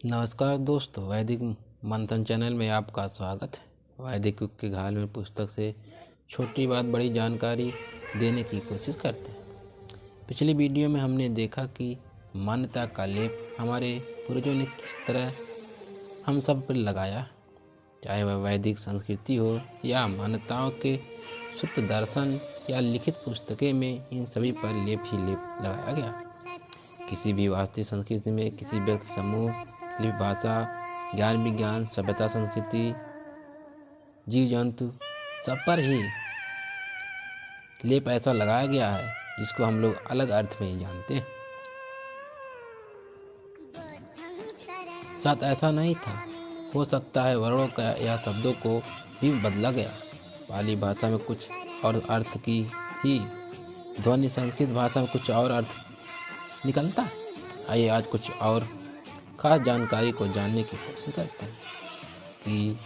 नमस्कार दोस्तों, वैदिक मंथन चैनल में आपका स्वागत है। वैदिक युग के घाल में पुस्तक से छोटी बात बड़ी जानकारी देने की कोशिश करते हैं। पिछली वीडियो में हमने देखा कि मान्यता का लेप हमारे पूर्वजों ने किस तरह हम सब पर लगाया, चाहे वह वैदिक संस्कृति हो या मान्यताओं के सुप्त दर्शन या लिखित पुस्तकें में, इन सभी पर लेप ही लेप लगाया गया। किसी भी वास्तविक संस्कृति में किसी व्यक्ति, समूह, लिपि, भाषा, ज्ञान, विज्ञान, सभ्यता, संस्कृति, जीव जंतु, सब पर ही लेप ऐसा लगाया गया है जिसको हम लोग अलग अर्थ में ही जानते हैं। साथ ऐसा नहीं था, हो सकता है वर्णों का या शब्दों को भी बदला गया। पाली भाषा में कुछ और अर्थ की ही ध्वनि संस्कृत भाषा में कुछ और अर्थ निकलता है। आइए आज कुछ और खास जानकारी को जानने की कोशिश करते हैं कि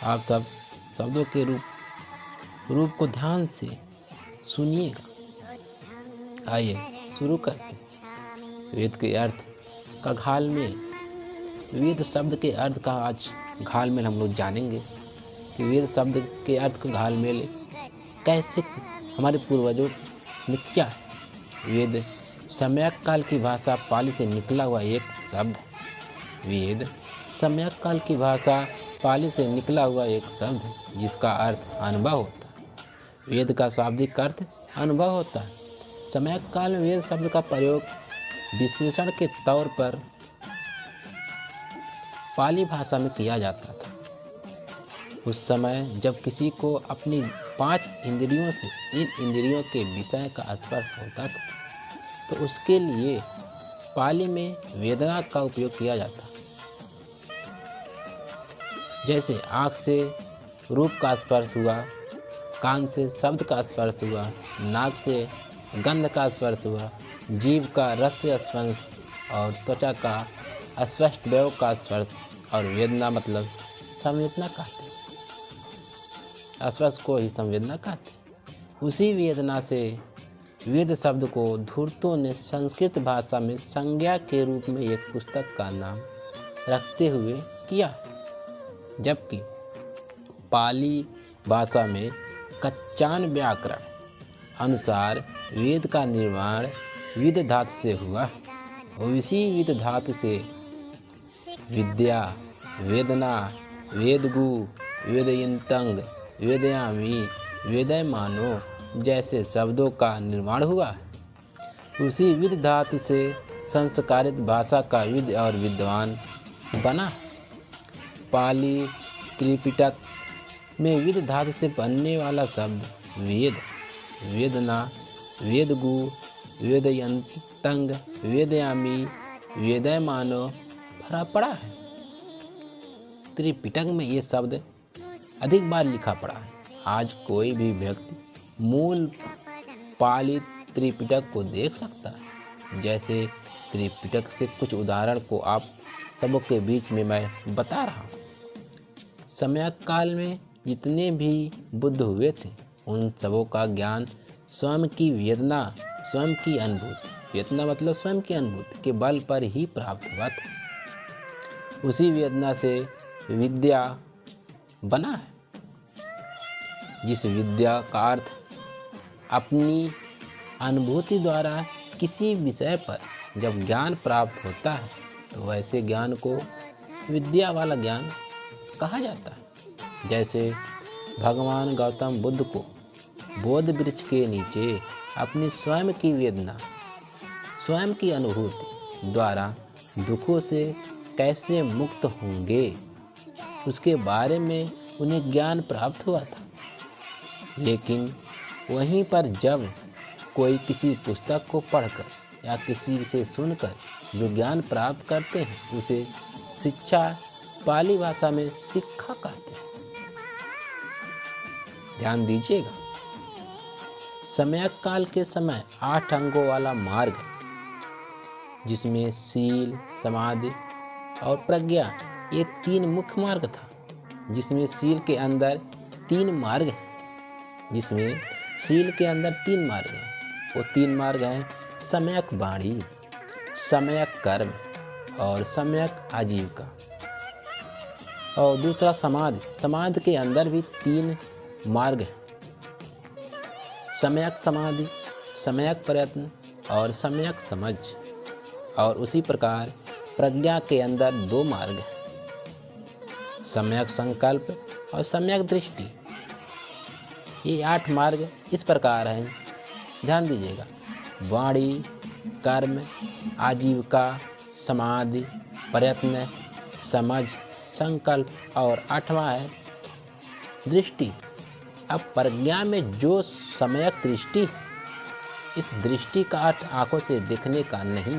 आप सब शब्दों के रूप को ध्यान से सुनिएगा। आइए शुरू करते हैं। वेद के अर्थ का घाल में, वेद शब्द के अर्थ का आज घाल में हम लोग जानेंगे कि वेद शब्द के अर्थ का घाल में कैसे हमारे पूर्वजों ने किया है। वेद सम्यक काल की भाषा पाली से निकला हुआ एक शब्द है। वेद सम्यक काल की भाषा पाली से निकला हुआ एक शब्द है जिसका अर्थ अनुभव होता है। वेद का शाब्दिक अर्थ अनुभव होता है। सम्यक काल में वेद शब्द का प्रयोग विशेषण के तौर पर पाली भाषा में किया जाता था। उस समय जब किसी को अपनी 5 इंद्रियों से इन इंद्रियों के विषय का स्पर्श होता था तो उसके लिए पाली में वेदना का उपयोग किया जाता। जैसे आँख से रूप का स्पर्श हुआ, कान से शब्द का स्पर्श हुआ, नाक से गंध का स्पर्श हुआ, जीभ का रस से स्पर्श और त्वचा का स्पष्ट व्यव का स्पर्श, और वेदना मतलब संवेदना कहते हैं। स्पर्श को ही संवेदना कहते हैं। उसी वेदना से वेद शब्द को धूर्तों ने संस्कृत भाषा में संज्ञा के रूप में एक पुस्तक का नाम रखते हुए किया, जबकि पाली भाषा में कच्चान व्याकरण अनुसार वेद का निर्माण विद धातु से हुआ और इसी विद धातु से विद्या, वेदना, वेदगु, वेदयंतंग, वेदयामी, वेदयमानो जैसे शब्दों का निर्माण हुआ। उसी विद धातु से संस्कारित भाषा का विद और विद्वान बना। पाली त्रिपिटक में विद धातु से बनने वाला शब्द वेद, वेदना, वेदगु, वेदयंतंग, वेदयामी, वेदयमानो भरा पड़ा है। त्रिपिटक में ये शब्द अधिक बार लिखा पड़ा है। आज कोई भी व्यक्ति मूल पाली त्रिपिटक को देख सकता है। जैसे त्रिपिटक से कुछ उदाहरण को आप सबों के बीच में मैं बता रहा हूँ। सम्यक काल में जितने भी बुद्ध हुए थे उन सबों का ज्ञान स्वयं की वेदना, स्वयं की अनुभूति, वेदना मतलब स्वयं की अनुभूति के बल पर ही प्राप्त हुआ था। उसी वेदना से विद्या बना है, जिस विद्या का अर्थ अपनी अनुभूति द्वारा किसी विषय पर जब ज्ञान प्राप्त होता है तो वैसे ज्ञान को विद्या वाला ज्ञान कहा जाता है। जैसे भगवान गौतम बुद्ध को बोध वृक्ष के नीचे अपनी स्वयं की वेदना, स्वयं की अनुभूति द्वारा दुखों से कैसे मुक्त होंगे उसके बारे में उन्हें ज्ञान प्राप्त हुआ था। लेकिन वहीं पर जब कोई किसी पुस्तक को पढ़कर या किसी से सुनकर जो ज्ञान प्राप्त करते हैं उसे शिक्षा पाली भाषा में शिक्षा कहते हैं। ध्यान दीजिएगा, सम्यक काल के समय 8 अंगों वाला मार्ग जिसमें शील, समाधि और प्रज्ञा ये 3 मुख्य मार्ग था। जिसमें शील के अंदर 3 मार्ग हैं। जिसमें शील के अंदर 3 मार्ग हैं। वो 3 मार्ग हैं सम्यक वाणी, सम्यक कर्म और सम्यक आजीविका। और दूसरा समाधि। समाधि के अंदर भी 3 मार्ग हैं, सम्यक समाधि, सम्यक प्रयत्न और सम्यक समझ। और उसी प्रकार प्रज्ञा के अंदर 2 मार्ग हैं, सम्यक संकल्प और सम्यक दृष्टि। ये 8 मार्ग इस प्रकार हैं, ध्यान दीजिएगा। वाणी, कर्म, आजीविका, समाधि, प्रयत्न, समझ, संकल्प और 8वां है दृष्टि। अब प्रज्ञा में जो सम्यक दृष्टि, इस दृष्टि का अर्थ आंखों से देखने का नहीं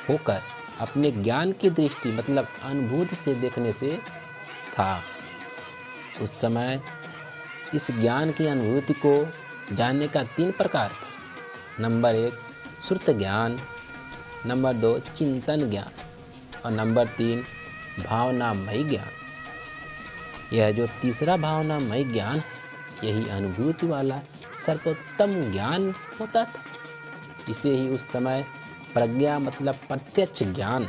होकर अपने ज्ञान की दृष्टि मतलब अनुभूति से देखने से था। उस समय इस ज्ञान की अनुभूति को जानने का 3 प्रकार था। नंबर 1 श्रुत ज्ञान, नंबर 2 चिंतन ज्ञान और नंबर 3 भावनामय ज्ञान। यह जो तीसरा भावनामय ज्ञान, यही अनुभूति वाला सर्वोत्तम ज्ञान होता था। इसे ही उस समय प्रज्ञा मतलब प्रत्यक्ष ज्ञान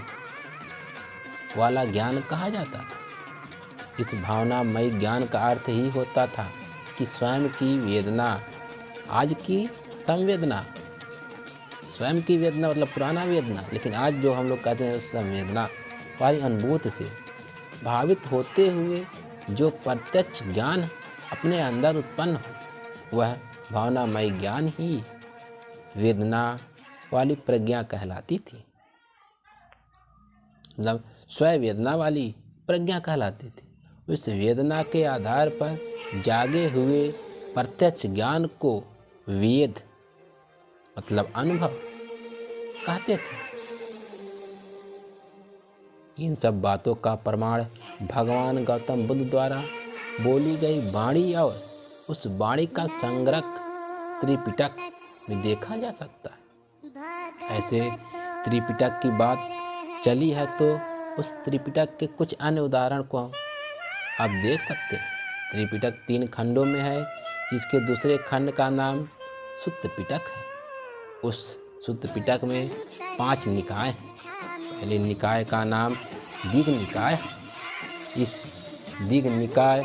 वाला ज्ञान कहा जाता था। इस भावनामय ज्ञान का अर्थ ही होता था कि स्वयं की वेदना, आज की संवेदना, स्वयं की वेदना मतलब पुराना वेदना, लेकिन आज जो हम लोग कहते हैं संवेदना वाली अनुभूति से भावित होते हुए जो प्रत्यक्ष ज्ञान अपने अंदर उत्पन्न हो, वह भावनामय ज्ञान ही वेदना वाली प्रज्ञा कहलाती थी, मतलब स्ववेदना वाली प्रज्ञा कहलाती थी। उस वेदना के आधार पर जागे हुए प्रत्यक्ष ज्ञान को वेद मतलब अनुभव कहते थे। इन सब बातों का प्रमाण भगवान गौतम बुद्ध द्वारा बोली गई वाणी और उस वाणी का संग्रह त्रिपिटक में देखा जा सकता है। ऐसे त्रिपिटक की बात चली है तो उस त्रिपिटक के कुछ अन्य उदाहरण को आप देख सकते हैं। त्रिपिटक 3 खंडों में है, जिसके दूसरे खंड का नाम सुत्त पिटक है। उस सुत्त पिटक में 5 निकाय हैं। पहले निकाय का नाम दीघ निकाय है। इस दीघ निकाय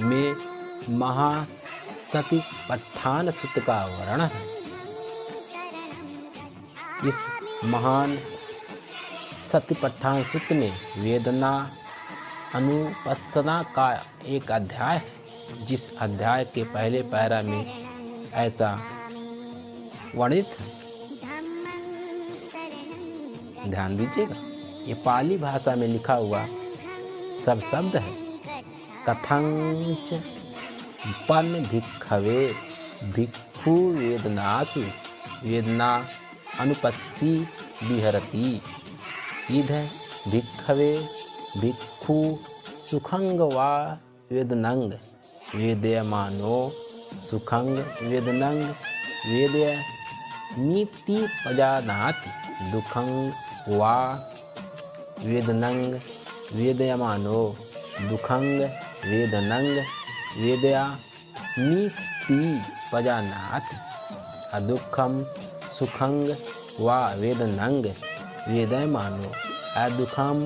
में महासतिपट्ठान सूत्र का वर्णन है। इस महान सतिपट्ठान सूत्र में वेदना अनुपस्सना का एक अध्याय है, जिस अध्याय के पहले पैरा में ऐसा वर्णित है। ध्यान दीजिएगा, ये पाली भाषा में लिखा हुआ सब शब्द है। कथंच पन भिक्खवे भिक्खु वेदनासु वेदना अनुपस्सी विहरति इध भिक्खवे भिक्खु सुखंग वा वेदनंग वेदयमानो सुखंग वेदनंग वेदयमीति पजानाति दुखंग वा वेदनंग वेदयमानो दुखंग वेदनंग वेदयमीति पजानाति अदुःखम सुखंग वा वेदनंग वेदयमानो अदुःखम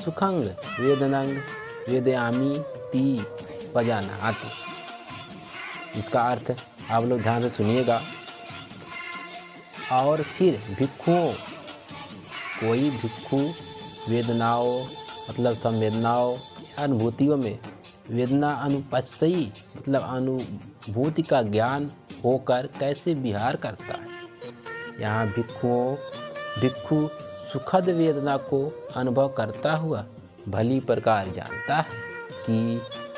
सुखंग वेदनंग वेदयामीति पजानाति। इसका अर्थ आप लोग ध्यान से सुनिएगा। और फिर भिक्षुओं, कोई भिक्षु वेदनाओं मतलब संवेदनाओं अनुभूतियों में वेदना अनुपस्सयी मतलब अनुभूति का ज्ञान होकर कैसे विहार करता है। यहाँ भिक्षु सुखद वेदना को अनुभव करता हुआ भली प्रकार जानता है कि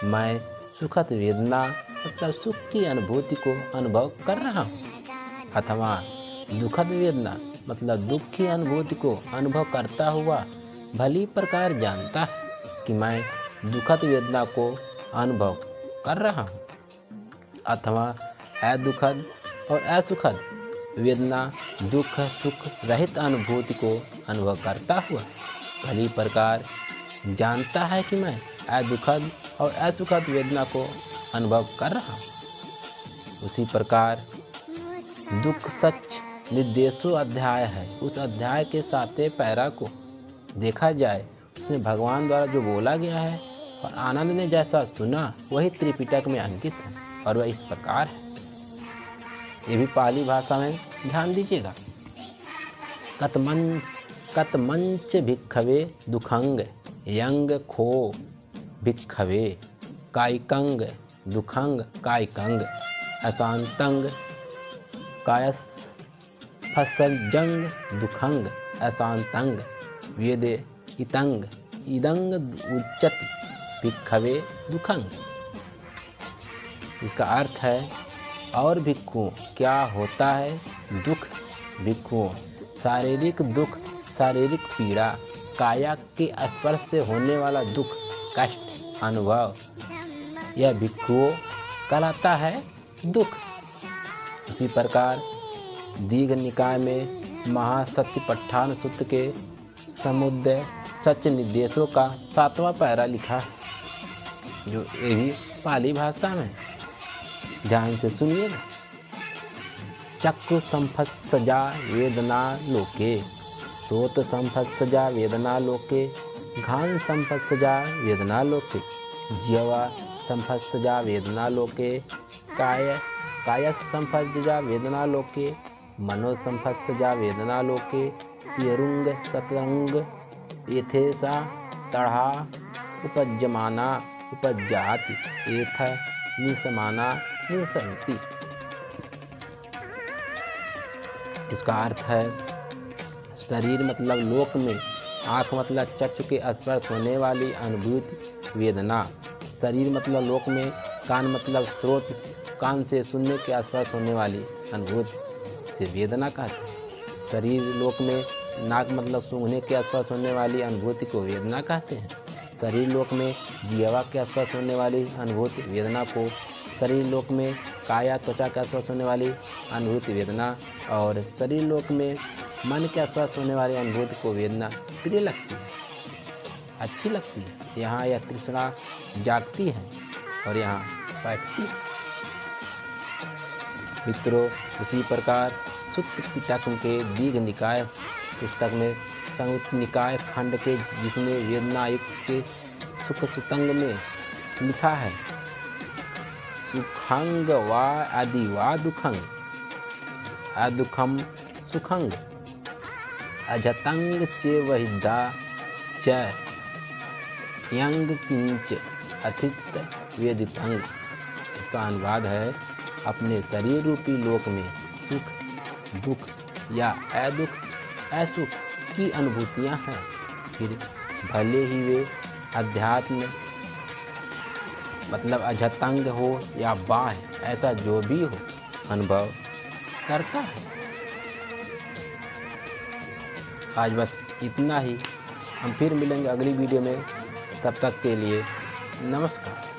मैं सुखद वेदना मतलब सुख की अनुभूति को अनुभव कर रहा हूँ, अथवा दुखद वेदना मतलब दुख की अनुभूति को अनुभव करता हुआ भली प्रकार जानता है कि मैं दुखद वेदना को अनुभव कर रहा हूँ, अथवा अदुखद और असुखद वेदना दुख सुख रहित अनुभूति को अनुभव करता हुआ भली प्रकार जानता है कि मैं अदुखद और असुखद वेदना को अनुभव कर रहा हूँ। उसी प्रकार दुख सच निर्देशो अध्याय है, उस अध्याय के 7वें पैरा को देखा जाए, उसमें भगवान द्वारा जो बोला गया है और आनंद ने जैसा सुना वही त्रिपिटक में अंकित है और वह इस प्रकार है। ये भी पाली भाषा में ध्यान दीजिएगा। कतमंच भिक्खवे दुखंग यंग खो भिक्खवे कायिकंग दुखंग कायिकंग अशांतंग कायस फसजंग दुखंग अशांतंग वेद इतंग इदंग उच्चति भिक्खवे दुखंग। इसका अर्थ है और भिक्षुओं क्या होता है दुख। भिक्षुओं शारीरिक दुख, शारीरिक पीड़ा, काया के स्पर्श से होने वाला दुख, कष्ट, अनुभव, यह भिक्षुओं कहलाता है दुख। उसी प्रकार दीघ निकाय में महासत्यपट्ठान सूत्र के समुदय सत्य निर्देशों का 7वां पैरा लिखा है, जो ये भी पाली भाषा में। ध्यान से सुनिएगा। चक्षु संफत्सजा वेदना लोके, सोत संफत्सजा वेदना लोके, घान संफत्सजा वेदना लोके, जिह्वा संफत्सजा वेदना लोके, कायस संफत्सजा वेदना लोके, मनो संफत्सजा वेदना लोके, यरुंग सतरंग एथेसा तढ़ा उपज्यमाना उपज्जाति एथ निसमाना निवसंति। इसका अर्थ है शरीर मतलब लोक में, आँख मतलब चक्षु के स्पर्श होने वाली अनुभूति वेदना, शरीर मतलब लोक में, कान मतलब स्रोत, कान से सुनने के स्पर्श होने वाली अनुभूति से वेदना कहते हैं। शरीर लोक में नाक मतलब सूंघने के स्पर्श होने वाली अनुभूति को वेदना कहते हैं। शरीर लोक में जिह्वा के स्पर्श होने वाली अनुभूति वेदना को, शरीर लोक में काया त्वचा के स्पर्श होने वाली अनुभूति वेदना, और शरीर लोक में मन के स्पर्श होने वाली अनुभूति को वेदना प्रिय लगती है, अच्छी लगती है। यहाँ यह तृष्णा जागती है और यहाँ बैठती है। मित्रों, उसी प्रकार सूत्र पिटक के दीघ निकाय पुस्तक में संयुक्त निकाय खंड के जिसमें वेदना युक्त के सुख सुतंग में लिखा है सुखंग वा आदि वा दुखंग अदुखम सुखंग अजतंग चे वहिदा च यंग किंच अथित वेदितंग। इसका अनुवाद है अपने शरीर रूपी लोक में सुख, दुख या अदुख, असुख की अनुभूतियाँ हैं, फिर भले ही वे अध्यात्म मतलब अजतंग हो या बाह्य, ऐसा जो भी हो अनुभव करता है। आज बस इतना ही। हम फिर मिलेंगे अगली वीडियो में। तब तक के लिए नमस्कार।